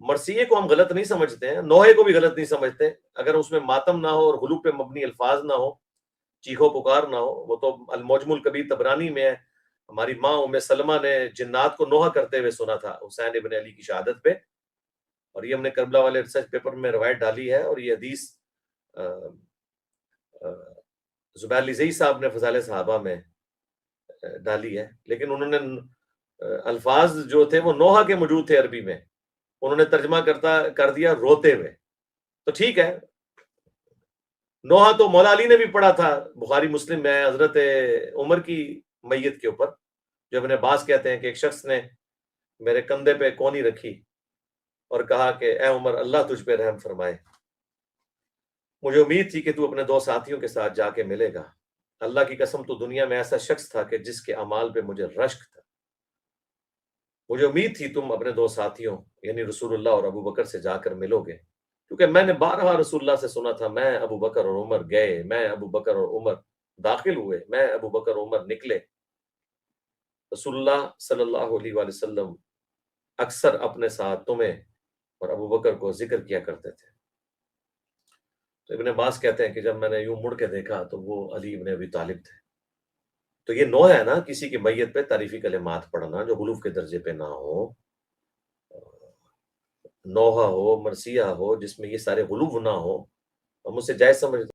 مرثیے کو ہم غلط نہیں سمجھتے ہیں، نوحے کو بھی غلط نہیں سمجھتے، اگر اس میں ماتم نہ ہو اور غلو پہ مبنی الفاظ نہ ہو، چیخو پکار نہ ہو۔ وہ تو المعجم الکبیر طبرانی میں ہے، ہماری ماں ام سلمہ نے جنات کو نوحہ کرتے ہوئے سنا تھا حسین ابن علی کی شہادت پہ، اور یہ ہم نے کربلا والے ریسرچ پیپر میں روایت ڈالی ہے، اور یہ حدیث زبیر لزئی صاحب نے فضائل صحابہ میں ڈالی ہے، لیکن انہوں نے الفاظ جو تھے وہ نوحہ کے موجود تھے عربی میں، انہوں نے ترجمہ کر دیا روتے ہوئے۔ تو ٹھیک ہے، نوحہ تو مولا علی نے بھی پڑھا تھا، بخاری مسلم میں حضرت عمر کی میت کے اوپر، جو ابن عباس کہتے ہیں کہ ایک شخص نے میرے کندھے پہ کونی رکھی اور کہا کہ اے عمر اللہ تجھ پہ رحم فرمائے، مجھے امید تھی کہ تو اپنے 2 ساتھیوں کے ساتھ جا کے ملے گا، اللہ کی قسم تو دنیا میں ایسا شخص تھا کہ جس کے اعمال پہ مجھے رشک تھا، مجھے امید تھی تم اپنے 2 ساتھیوں یعنی رسول اللہ اور ابو بکر سے جا کر ملو گے، کیونکہ میں نے بارہا رسول اللہ سے سنا تھا، میں ابو بکر اور عمر گئے، میں ابو بکر اور عمر داخل ہوئے، میں ابو بکر اور عمر نکلے۔ رسول اللہ صلی اللہ علیہ وآلہ وسلم اکثر اپنے ساتھ تمہیں اور ابو بکر کو ذکر کیا کرتے تھے۔ تو ابن عباس کہتے ہیں کہ جب میں نے یوں مڑ کے دیکھا تو وہ علی ابن ابی طالب تھے۔ تو یہ نوع ہے نا کسی کی میت پہ تعریفی کلمات پڑھنا جو غلوف کے درجے پہ نہ ہو، نوحہ ہو، مرثیہ ہو، جس میں یہ سارے غلوف نہ ہو، ہم اسے جائز سمجھتے ہیں۔